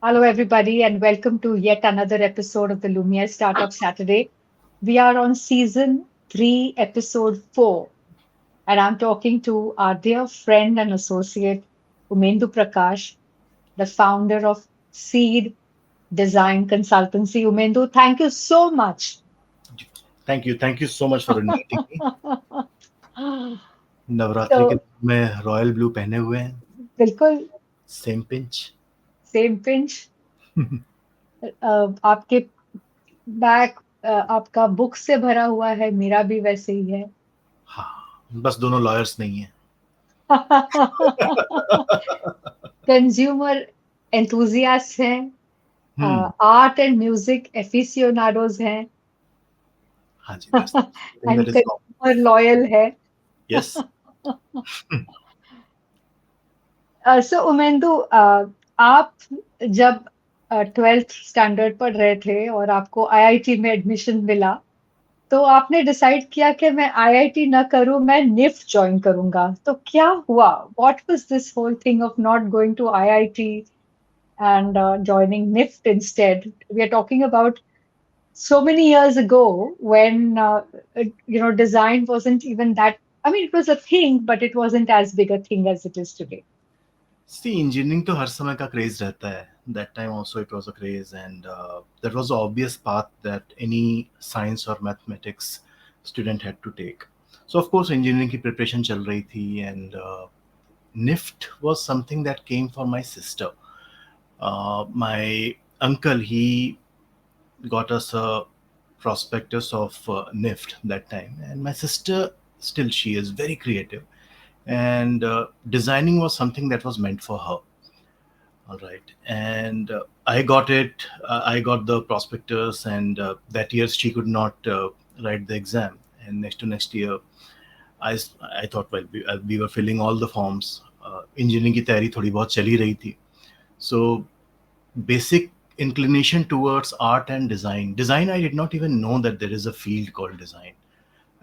Hello, everybody, and welcome to yet another episode of the Lumière Startup Saturday. We are on season 3, episode 4, and I'm talking to our dear friend and associate, Omendu Prakash, the founder of SEED Design Consultancy. Omendu, thank you so much. Thank you. Thank you so much for inviting me. Navratri के So, दिन में royal blue पहने हुए हैं. बिल्कुल same pinch. Same pinch. आपके bag आपका book से भरा हुआ है, मेरा भी वैसे ही है. हाँ, बस दोनों लॉयर्स नहीं हैं. कंज्यूमर एंथुजियास्ट हैं, हम्म. आर्ट एंड म्यूजिक एफिसियोनाडोज हैं, हाँ जी, that's something and that is wrong. Consumer loyal है. Yes. सो उमेंदु, आप जब 12th स्टैंडर्ड पढ़ रहे थे और आपको आईआईटी में एडमिशन मिला, तो आपने डिसाइड किया कि मैं आईआईटी ना करूं, मैं निफ्ट ज्वाइन करूंगा. तो क्या हुआ? What was this whole thing of not going to IIT and joining NIFT instead? We are talking about so many years ago when design wasn't even that. I mean, it was a thing, but it wasn't as big a thing as it is today. See, engineering तो हर समय का craze रहता है. That time also it was a craze, and that was the obvious path that any science or mathematics student had to take. So of course engineering की preparation चल रही थी, and NIFT was something that came for my sister. My uncle, he got us a prospectus of NIFT that time, and my sister, still she is very creative, and designing was something that was meant for her. All right, and I got it. I got the prospectus, and that year she could not write the exam, and next to next year, I thought, well, we were filling all the forms. Engineering की तैयारी थोड़ी बहुत चली रही थी. So basic inclination towards art and design. Design, I did not even know that there is a field called design.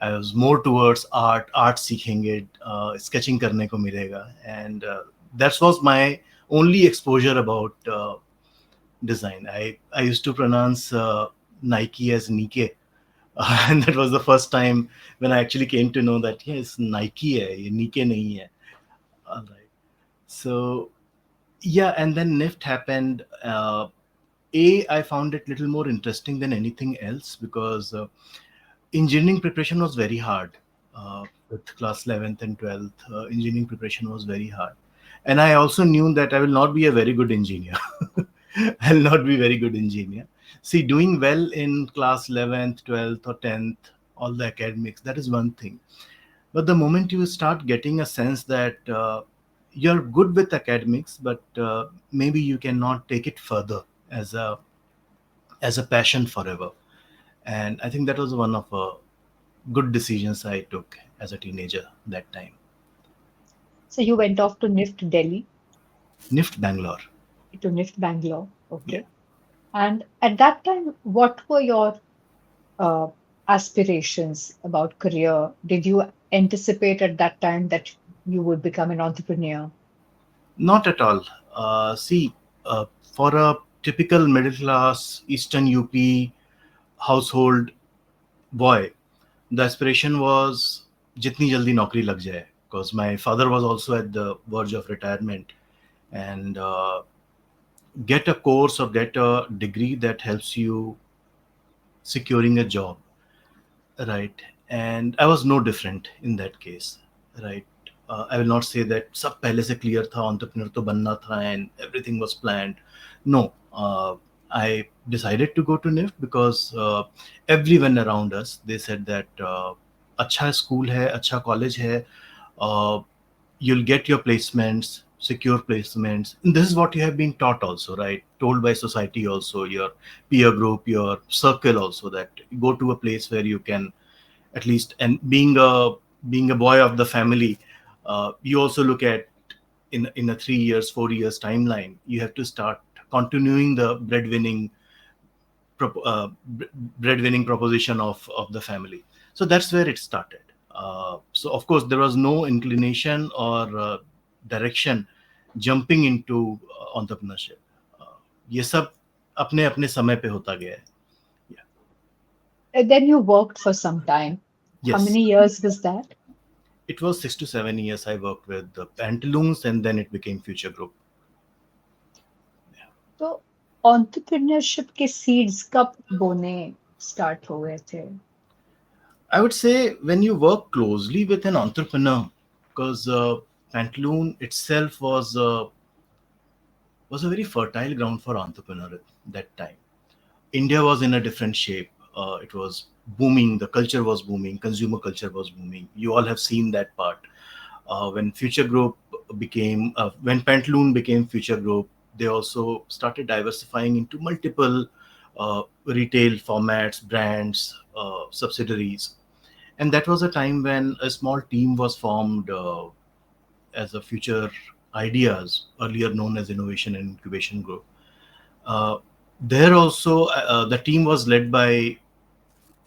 I was more towards art. Art सीखेंगे, sketching करने को मिलेगा, and that was my only exposure about design. I used to pronounce Nike as Nike. And that was the first time when I actually came to know that yes, Nike है, ये Nike नहीं है. All right. So yeah, and then NIFT happened. I found it little more interesting than anything else because engineering preparation was very hard. With class 11th and 12th, engineering preparation was very hard. And I also knew that I will not be a very good engineer. I'll not be very good engineer. See, doing well in class 11th, 12th, or 10th, all the academics, that is one thing. But the moment you start getting a sense that you're good with academics, but maybe you cannot take it further as a passion forever. And I think that was one of good decisions I took as a teenager that time. So you went off to NIFT Delhi, NIFT Bangalore. to NIFT Bangalore. Yeah. Okay. And at that time, what were your uh, aspirations about career? Did you anticipate at that time that you would become an entrepreneur? Not at all. See, for a typical middle class Eastern UP household boy, the aspiration was jitni jaldi naukri lag jaye, because my father was also at the verge of retirement, and get a course or get a degree that helps you securing a job, right? And I was no different in that case, right? I will not say that सब पहले से clear था, entrepreneur तो बनना था and everything was planned. No, I decided to go to NIFT because everyone around us, they said that अच्छा school है, अच्छा college है, uh, you'll get your placements, secure placements. And this is what you have been taught also, right? Told by society also, your peer group, your circle also, that go to a place where you can at least, and being a boy of the family, you also look at in a 3 years 4 years timeline, you have to start continuing the breadwinning proposition of the family. So that's where it started. So of course there was no inclination or direction jumping into entrepreneurship. ये सब अपने अपने समय पे होता गया है. And then you worked for some time. How Yes, many years was that? it was 6 to 7 years I worked with the Pantaloons, and then it became Future Group. तो एंटरप्रेन्योरशिप के सीड्स कब बोने स्टार्ट हो गए थे? I would say when you work closely with an entrepreneur, because Pantaloon itself was a very fertile ground for entrepreneur at that time. India was in a different shape. It was booming. The culture was booming. Consumer culture was booming. You all have seen that part. When Future Group when Pantaloon became Future Group, they also started diversifying into multiple retail formats, brands, subsidiaries. And that was a time when a small team was formed as a Future Ideas, earlier known as Innovation and Incubation Group. Uh, there also, the team was led by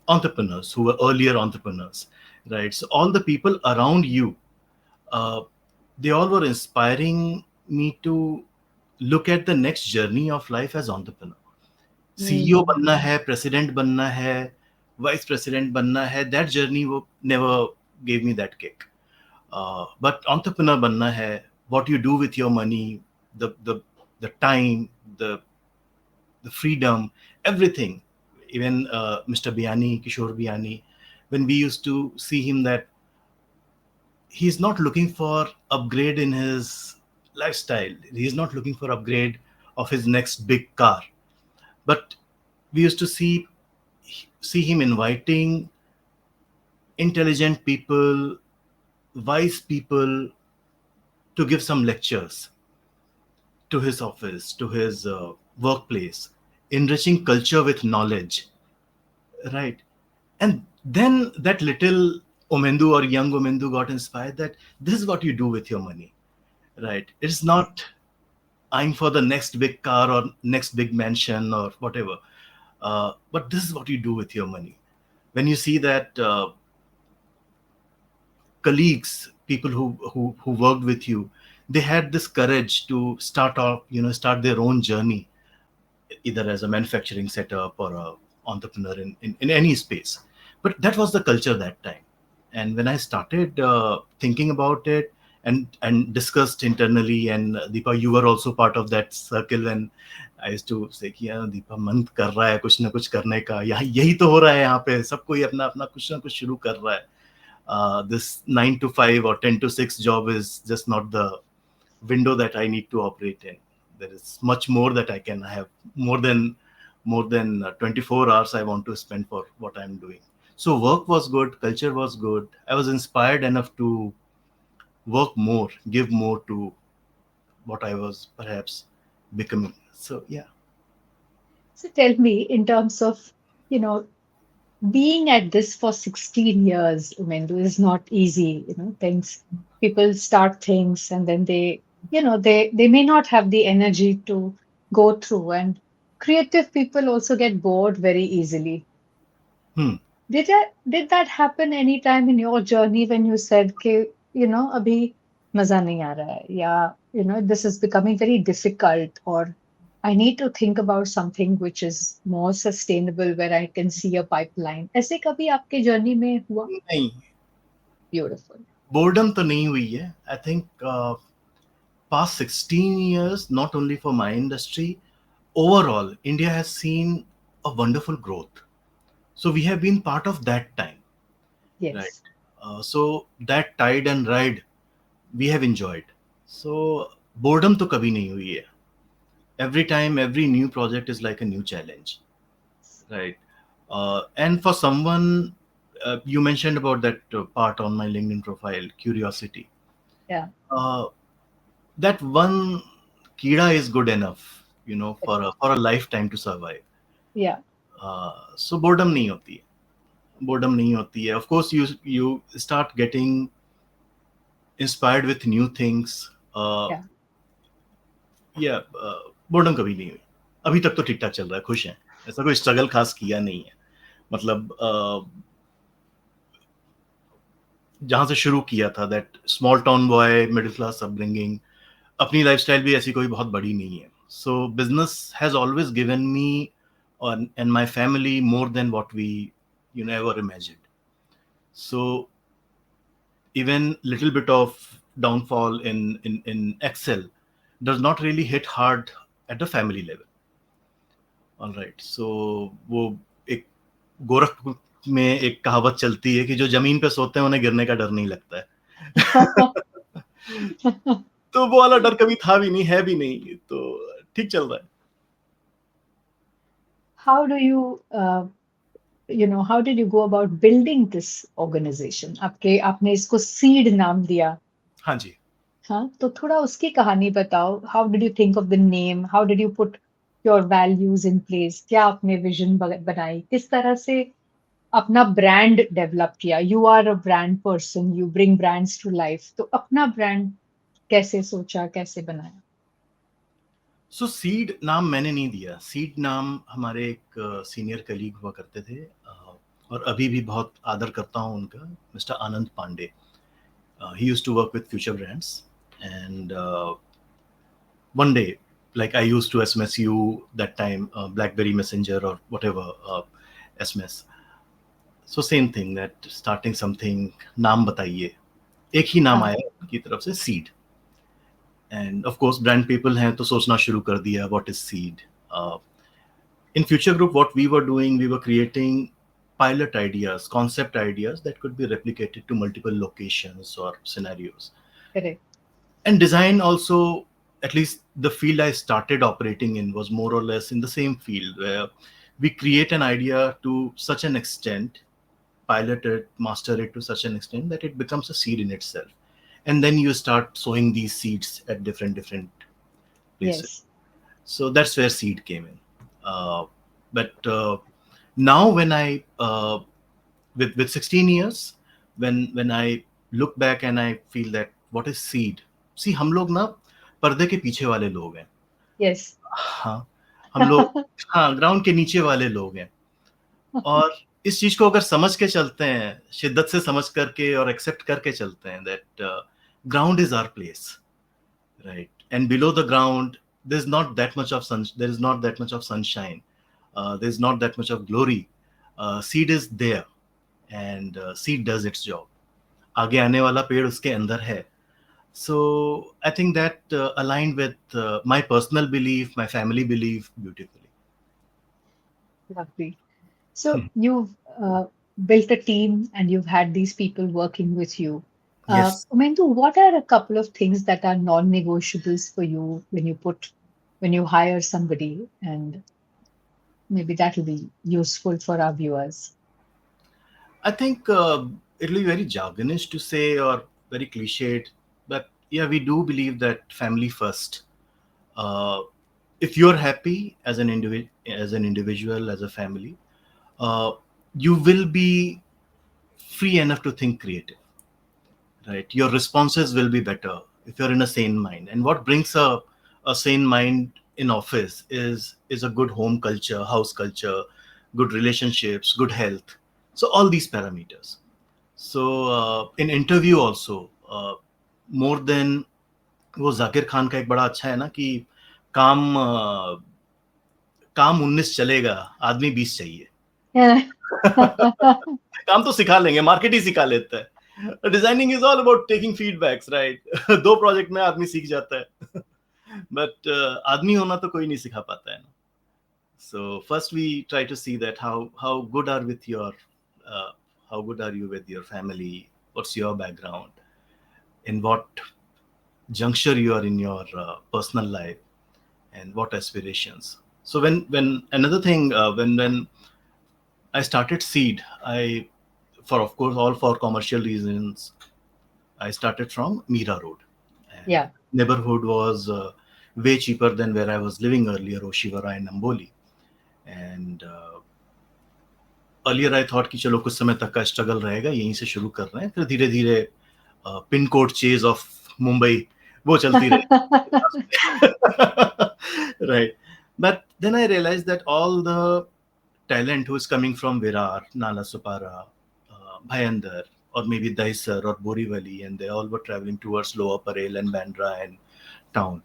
entrepreneurs who were earlier entrepreneurs, right? So all the people around you, uh, they all were inspiring me to look at the next journey of life as entrepreneur. CEO Hmm. बनना है, president बनना है, vice president बनना है. That journey never gave me that kick. But entrepreneur बनना है. What you do with your money, the time, the freedom, everything. Even Mr. Biani, Kishore Biani, when we used to see him, that he's not looking for upgrade in his lifestyle. He's not looking for upgrade of his next big car. But we used to see him inviting intelligent people, wise people to give some lectures to his office, to his workplace, enriching culture with knowledge, right? And then that little Omendu or young Omendu got inspired that this is what you do with your money, right? It's not eyeing for the next big car or next big mansion or whatever, but this is what you do with your money. When you see that colleagues, people who worked with you, they had this courage to start off, start their own journey, either as a manufacturing setup or a entrepreneur in any space. But that was the culture that time. And when I started thinking about it and discussed internally, and Deepa, you were also part of that circle, and I used to say कि यार दीपा मन कर रहा है कुछ ना कुछ करने का, यहाँ यही तो हो रहा है, यहाँ पे सब कोई अपना अपना कुछ ना कुछ शुरू कर रहा है. This 9 to 5 or 10 to 6 job is just not the window that I need to operate in. There is much more that I can have, more than 24 hours I want to spend for what I'm doing. So work was good, culture was good. I was inspired enough to work more, give more to what I was perhaps becoming. So yeah. So tell me, in terms of, you know, being at this for 16 years, Umendu, is not easy. Things, people start things and then they may not have the energy to go through. And creative people also get bored very easily. Hmm. Did that happen any time in your journey when you said, कि, abhi maza nahi aa raha hai, ya, this is becoming very difficult, or I need to think about something which is more sustainable where I can see a pipeline. ऐसे कभी आपके journey में हुआ? नहीं, Beautiful. boredom तो नहीं हुई है. I think past 16 years, not only for my industry, overall, India has seen a wonderful growth. So we have been part of that time, right? Yes. So that tide and ride we have enjoyed. So boredom to kabhi nahi hui hai. Every time, every new project is like a new challenge, right? And for someone, you mentioned about that part on my LinkedIn profile, curiosity. Yeah. Uh, that one kida is good enough, for a lifetime to survive. Yeah. So boredom nahi hoti hai. Boredom nahi hoti hai. Of course, you start getting inspired with new things. Yeah. या boredom कभी नहीं हुई. अभी तक तो ठीक ठाक चल रहा है, खुश हैं. ऐसा कोई स्ट्रगल खास किया नहीं है. मतलब जहां से शुरू किया था, that small town boy, middle class upbringing, अपनी लाइफस्टाइल भी ऐसी कोई बहुत बड़ी नहीं है. So business has always given me and my family more than what we ever imagined. So even little bit of downfall in Excel does not really hit hard at the family level. All right. So वो एक गोरखपुर में एक कहावत चलती है कि जो जमीन पे सोते हैं उन्हें गिरने का डर नहीं लगता है। तो वो वाला डर कभी था भी नहीं, है भी नहीं, तो ठीक चल रहा है। How do you, how did you go about building this organization? आपने इसको सीड नाम दिया। हाँ जी। हाँ, तो थोड़ा उसकी कहानी बताओ। How did you think of the name? How did you put your values in place? क्या आपने विजन बनाई? किस तरह से अपना ब्रांड डेवलप किया? You are a brand person, you bring brands to life, तो अपना ब्रांड कैसे सोचा, कैसे बनाया? सो सीड नाम मैंने नहीं दिया। सीड नाम हमारे एक सीनियर कलीग हुआ करते थे, और अभी भी बहुत आदर करता हूँ उनका, mister Anand Pandey. He used to work with Future Brands, and one day, like I used to SMS you that time, BlackBerry Messenger or whatever, SMS. So same thing, that starting something, नाम बताइए। एक ही नाम हाँ, आया उनकी तरफ से, seed. End of course brand people हैं तो सोचना शुरू कर दिया, what is seed. In Future Group, what we were doing, we were creating pilot ideas, concept ideas that could be replicated to multiple locations or scenarios. Correct. And design also, at least the field I started operating in, was more or less in the same field, where we create an idea to such an extent, pilot it, master it to such an extent that it becomes a seed in itself. And then you start sowing these seeds at different places. Yes, So that's where seed came in. But now when I with 16 years, when I look back and I feel that what is seed? See, हम लोग ना पर्दे के पीछे वाले लोग हैं। Yes. हाँ, हम लोग, हाँ, ग्राउंड के नीचे वाले लोग हैं। और इस चीज को अगर समझ के चलते हैं, शिद्दत से समझ करके और एक्सेप्ट करके चलते हैं, that ground is our place, right? And below the ground, there's not that much of sun. There is not that much of sunshine. There's not that much of glory. Seed is there, and seed does its job. आगे आने वाला पेड़ उसके अंदर है. So I think that aligned with my personal belief, my family belief, beautifully. Lovely. So you've built a team and you've had these people working with you. Yes. Omendu, what are a couple of things that are non-negotiables for you when you hire somebody? And maybe that will be useful for our viewers. I think it'll be very jargonish to say, or very cliched, but yeah, we do believe that family first. Uh, if you're happy as an individual, as a family, uh, you will be free enough to think creative, right? Your responses will be better if you're in a sane mind. And what brings a sane mind in office is a good home culture, house culture, good relationships, good health. So all these parameters. So in interview also, more than, वो जाकिर खान का एक बड़ा अच्छा है ना कि काम काम 19 चलेगा, आदमी 20 चाहिए। Yeah. काम तो सिखा लेंगे, मार्केट ही सिखा लेता है। Designing is all about taking feedbacks, right? 2 project में आदमी सीख जाता है। बट आदमी होना तो कोई नहीं सिखा पाता है ना। So first we try to see that how good are with your how good are you with your family, what's your background, in what juncture you are in your personal life, and what aspirations. So when another thing, when I started Seed, I, for of course all for commercial reasons, I started from Mira Road, and Yeah. neighborhood was way cheaper than where I was living earlier, Oshivara and Namboli. And earlier I thought कि चलो कुछ समय तक का struggle रहेगा, यहीं से शुरू कर रहे हैं, फिर धीरे धीरे pin code chase of Mumbai वो चलती रही। Right. But then I realized that all the talent who is coming from Virar, Nalasopara, Bhayandar, or maybe Dahisar or Borivali, and they all were traveling towards Lower Parel and Bandra and town.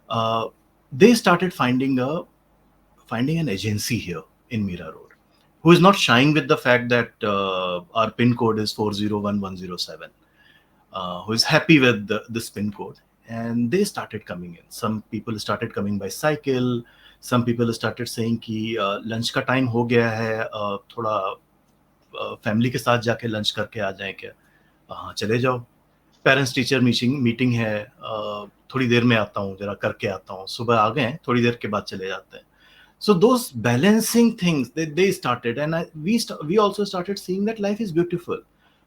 Uh, they started finding an agency here in Mira Road, who is not shying with the fact that our pin code is 401107, who is happy with this pin code. And they started coming in. Some people started coming by cycle. Some people started saying कि lunch का time हो गया है, थोड़ा family के साथ जाके lunch करके आ जाएं क्या? हाँ, चले जाओ. पेरेंट्स टीचर मीटिंग है, थोड़ी देर में आता हूँ, जरा करके आता हूँ. सुबह आ गए, थोड़ी देर के बाद चले जाते हैं. So those balancing things, they started, and we also started seeing that life is beautiful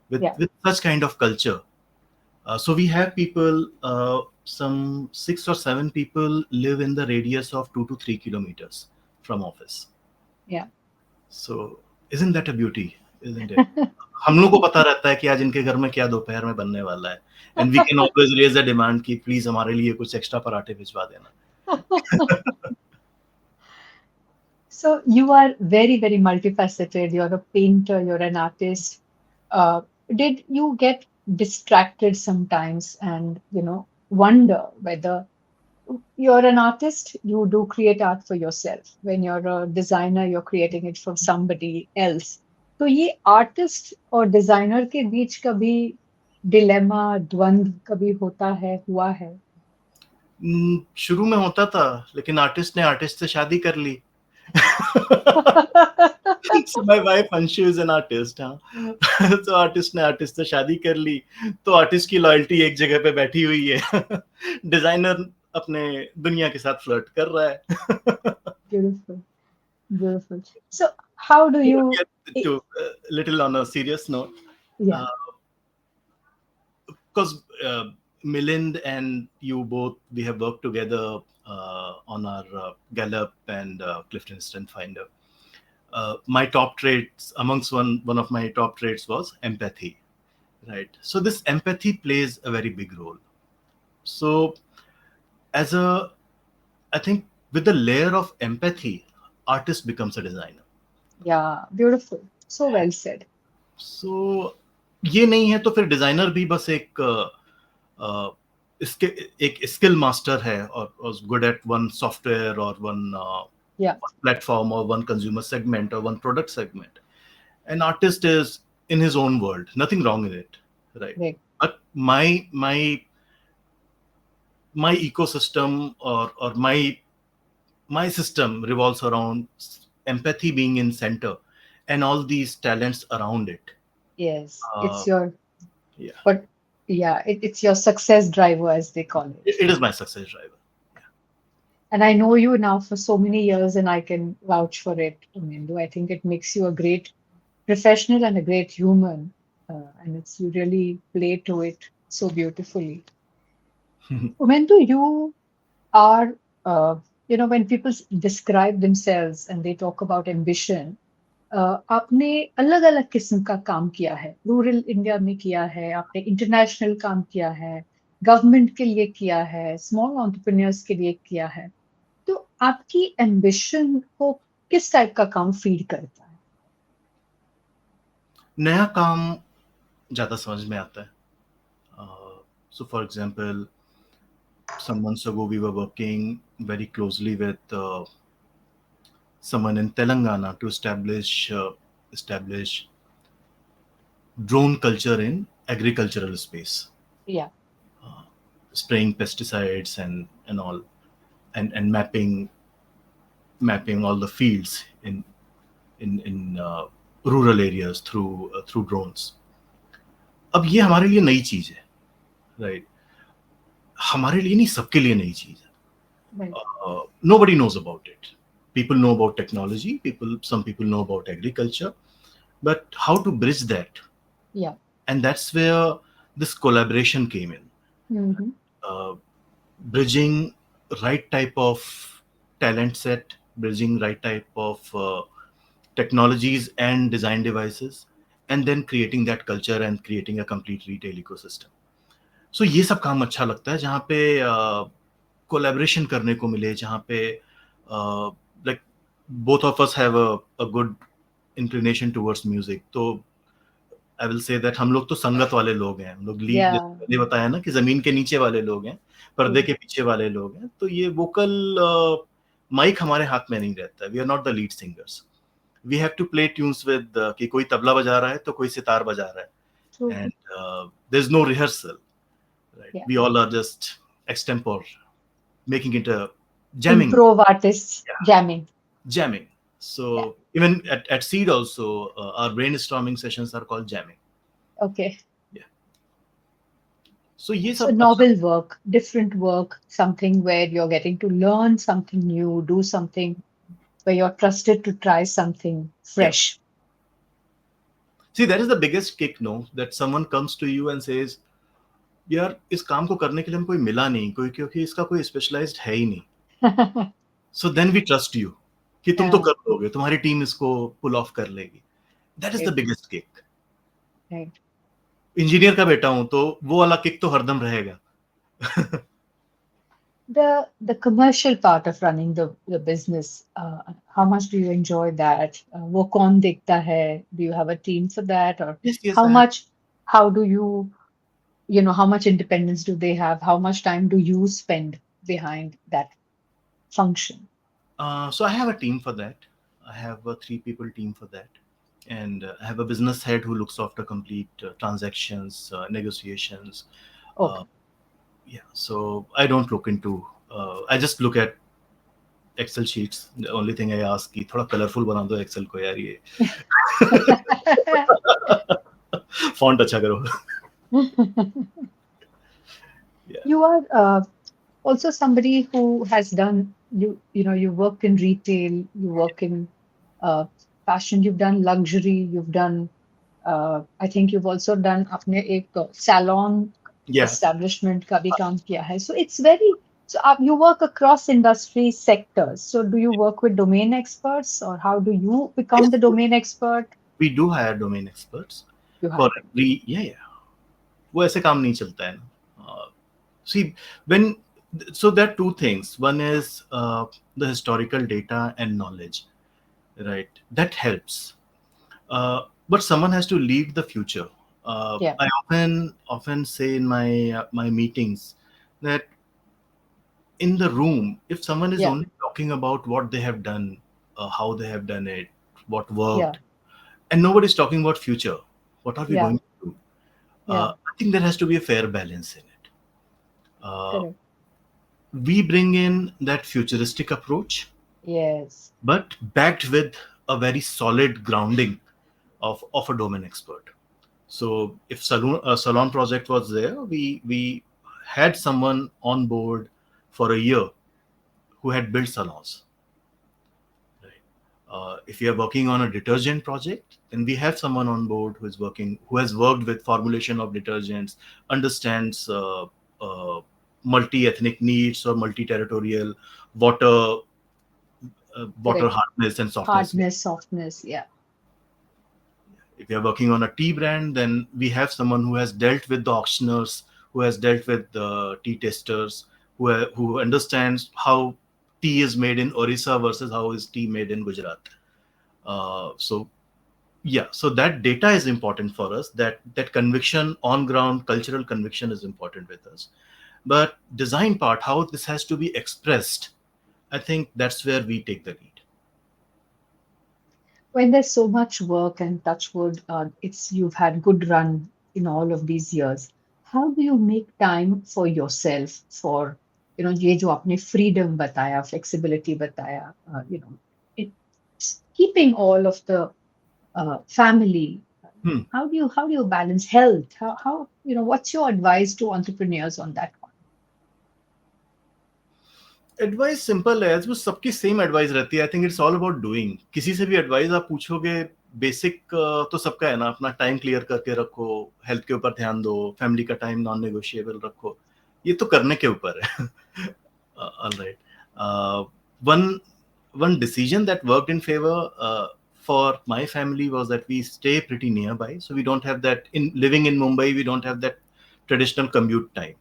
with Yeah. such kind of culture. So we have people, some 6 or 7 people live in the radius of 2 to 3 kilometers from office. Yeah. So isn't that a beauty? Isn't it? हम लोग को पता रहता है कि आज इनके घर में क्या दोपहर में बनने वाला है, and we can always raise a demand कि प्लीज हमारे लिए कुछ एक्स्ट्रा पराठे भिजवा देना. So you are very, very multifaceted. You're a painter, you're an artist. Did you get distracted sometimes and, wonder whether you're an artist, you do create art for yourself. When you're a designer, you're creating it for somebody else. तो ये artist और designer के बीच कभी dilemma, द्वंद्व कभी होता है, हुआ है? शुरू में होता था, लेकिन आर्टिस्ट ने आर्टिस्ट से शादी कर ली. So my wife Anshu is an artist. So artist ने आर्टिस्ट से शादी कर ली, तो आर्टिस्ट की लॉयल्टी एक जगह पे बैठी हुई है. डिजाइनर अपने दुनिया के साथ फ्लर्ट कर रहा है. Beautiful, beautiful. So how do you? To little on a serious note, Yeah, because Milind and you both, we have worked together on our Gallup and Clifton Strength Finder. My top traits, amongst one of my top traits was empathy, right? So this empathy plays a very big role. So I think with the layer of empathy, artist becomes a designer. yeah, beautiful. So well said. So ये नहीं है तो फिर designer भी बस इसके एक skill master है, और गुड एट वन सॉफ्टवेयर और one platform or one consumer segment or one product segment. An artist is in his own world, nothing wrong in it, right? But my ecosystem or my system revolves around empathy being in center and all these talents around it. Yes, it's your it's your success driver, as they call it. It is my success driver. And I know you now for so many years, and I can vouch for it, Omendu. I think it makes you a great professional and a great human, and you really play to it so beautifully. Omendu, you are, when people describe themselves and they talk about ambition, आपने अलग अलग किस्म का काम किया है. Rural India में किया है, आपने इंटरनेशनल काम किया है, गवर्नमेंट के लिए किया है, स्मॉल एंटरप्रेन्योर्स के लिए किया है. तो आपकी एम्बिशन को किस टाइप का काम फीड करता है? नया काम ज्यादा समझ में आता है. So for example, some months ago we were working very closely with someone in Telangana to establish drone culture in agricultural space. Yeah. Spraying pesticides and all, and mapping all the fields in rural areas through drones. अब ये हमारे लिए नई चीज है, right? हमारे लिए नहीं, सबके लिए नई चीज है. Nobody knows about it. People know about technology. Some people know about agriculture, but how to bridge that? Yeah. And that's where this collaboration came in. Mm-hmm. Bridging right type of talent set, bridging right type of technologies and design devices, and then creating that culture and creating a complete retail ecosystem. So ये सब काम अच्छा लगता है, जहाँ पे collaboration करने को मिले, जहाँ पे like both of us have a good inclination towards music. तो आई विल से दैट हम लोग तो संगत वाले लोग हैं, हम लोग लीड, Yeah. जैसे पहले बताया ना कि जमीन के नीचे वाले लोग हैं, पर्दे True. के पीछे वाले लोग हैं, तो ये वोकल माइक हमारे हाथ में नहीं रहता, we are not the lead singers, we have to play tunes with कि कोई तबला बजा रहा है तो कोई सितार बजा रहा True. है, and there is no rehearsal, right, Yeah. We all are just extempore making it a jamming. Improv artists Yeah, jamming. jamming. So Yeah. even at Seed also, our brainstorming sessions are called jamming. Okay. Yeah. So ये So सब अच्छा. novel work, different work, something where you're getting to learn something new, do something where you're trusted to try something Yeah. fresh. See, that is the biggest kick, no? That someone comes to you and says, यार इस काम को करने के लिए हमको कोई मिला नहीं, कोई, क्योंकि इसका कोई स्पेशलाइज्ड है ही नहीं. So then we trust you कि तुम तो Yeah. कर लोगे, तुम्हारी टीम इसको पुल ऑफ कर लेगी. That is the Right. biggest kick. Right. Engineer का बेटा हूं तो वो वाला किक तो हरदम रहेगा. The commercial part of running the business, how much do you enjoy that? वो कौन देखता है? Do you have a team for that? Or Yes, yes, how I have. much, how do you know, how much independence do they have? How much time do you spend behind that function? So I have a team for that. I have a 3 people team for that, and I have a business head who looks after complete transactions, negotiations. Okay. Yeah, so I don't look into. I just look at Excel sheets. The only thing I ask कि थोड़ा colorful बना दो Excel को यार ये. Font अच्छा करो. Yeah. You are also somebody who has done, you know, you worked in retail, you work in fashion, you've done luxury, you've done I think you've also done अपने एक salon Yeah. establishment का भी काम किया है. So it's very, so you work across industry sectors. So do you work with domain experts, or how do you become Yes, the domain expert? we do hire domain experts You for hire them. every. Yeah, yeah. वो ऐसे काम नहीं चलता है ना. See, when, so there are 2 things. One is the historical data and knowledge, right? That helps. But someone has to lead the future. Yeah. I often say in my meetings that in the room, if someone is Yeah. only talking about what they have done, how they have done it, what Yeah. worked, and nobody's talking about future, what are we Yeah. going to do? Yeah. I think there has to be a fair balance in it. Correct. We bring in that futuristic approach, Yes. but backed with a very solid grounding of a domain expert. So if a salon project was there, we had someone on board for a year who had built salons. Right. If you are working on a detergent project, then we have someone on board who has worked with formulation of detergents, understands multi-ethnic needs or multi-territorial water water Correct. hardness and softness. Hardness, softness. Yeah. If you're working on a tea brand, then we have someone who has dealt with the auctioneers, who has dealt with the tea testers, who understands how tea is made in Orissa versus how is tea made in Gujarat. So yeah, so that data is important for us. That conviction on ground, cultural conviction is important with us. But design part, how this has to be expressed, I think that's where we take the lead. When there's so much work and touch wood, it's you've had good run in all of these years. How do you make time for yourself for, you know, ये जो आपने freedom बताया, flexibility बताया, you know, it's keeping all of the family. Hmm. How do you balance health? How you know, what's your advice to entrepreneurs on that one? Advice simple है, वो सबकी same advice रहती है. I think it's all about doing. किसी से भी advice आप पूछोगे, बेसिक तो सबका है ना, अपना टाइम क्लियर करके रखो, हेल्थ के ऊपर ध्यान दो, फैमिली का टाइम नॉन नेगोशिएबल रखो. ये तो करने के ऊपर है. Alright. One decision that worked in favor for my family was that we stay pretty nearby, so we don't have that, in living in Mumbai we don't have that traditional commute time.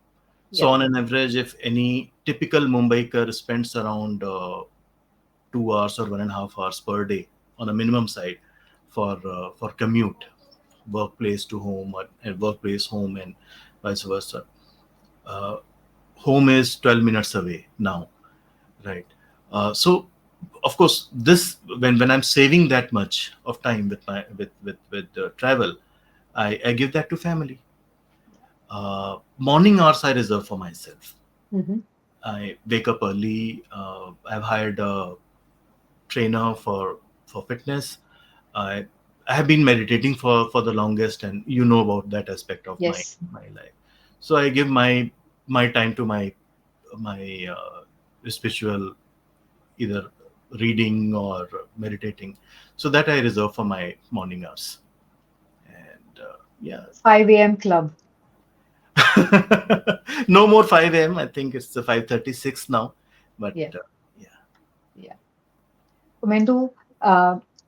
So Yeah. on an average, if any typical Mumbaiker spends around 2 hours or 1.5 hours per day on a minimum side for commute, workplace to home, or workplace home, and vice versa. Uh, Home is 12 minutes away now, right? So of course, this, when I'm saving that much of time with my with travel, I give that to family. Morning hours I reserve for myself. Mhm. I wake up early. I've hired a trainer for fitness. I I have been meditating for the longest, and you know about that aspect of Yes. my life. So I give my time to my spiritual, either reading or meditating. So that I reserve for my morning hours. And yeah. 5 a.m. club. No more 5 a.m. I think it's the 5:36 now. But Yeah. yeah. Yeah. Umendu,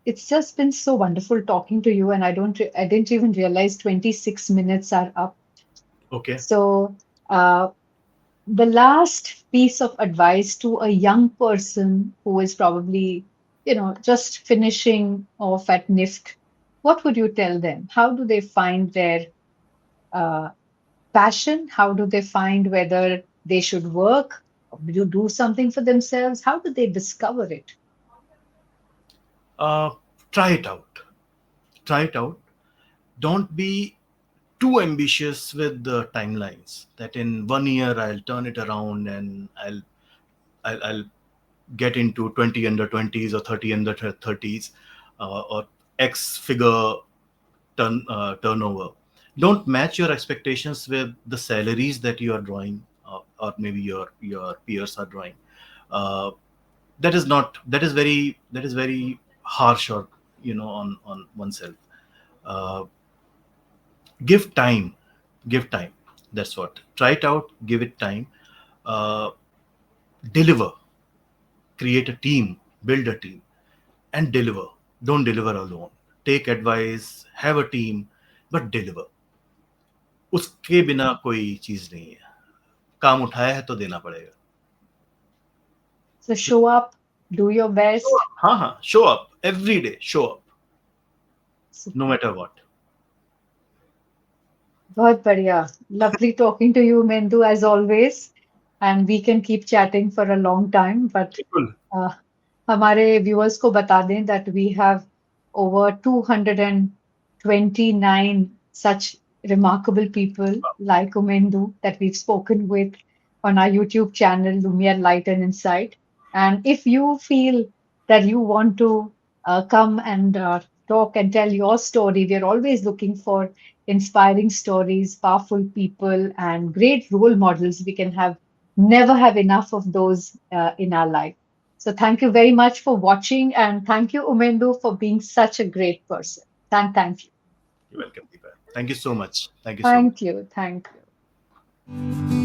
it's just been so wonderful talking to you, and I didn't even realize 26 minutes are up. Okay. So, uh, the last piece of advice to a young person who is probably, just finishing off at NIFT, what would you tell them? How do they find their uh, passion? How do they find whether they should work, or do something for themselves? How do they discover it? Uh, Try it out. Try it out. Don't be too ambitious with the timelines that in 1 year I'll turn it around, and I'll get into 20 under 20s or 30 under 30s, or X figure turnover. Don't match your expectations with the salaries that you are drawing, or maybe your peers are drawing. Uh, that is not, that is very harsh, or on oneself. Uh, Give time. Give time. That's what. Try it out. Give it time. Uh, Deliver. Create a team. Build a team and deliver. Don't deliver alone. Take advice. Have a team, but deliver. उसके बिना कोई चीज नहीं है. काम उठाया है तो देना पड़ेगा. So show up, do your Show best. up. हाँ हाँ. Show up every day. Show up no Super. matter what. बहुत बढ़िया. Lovely talking to you, Mendu, as always. And we can keep chatting for a long time, but Cool. uh, हमारे viewers को बता दें that we have over 229 such remarkable people like Omendu that we've spoken with on our YouTube channel, Lumière Light and Insight. And if you feel that you want to come and talk and tell your story, we're always looking for inspiring stories, powerful people, and great role models. We can have never have enough of those in our life. So thank you very much for watching, and thank you, Umendu, for being such a great person. Thank you. You're welcome, Deepa. Thank you so much. Thank you so much. Thank you. Thank you.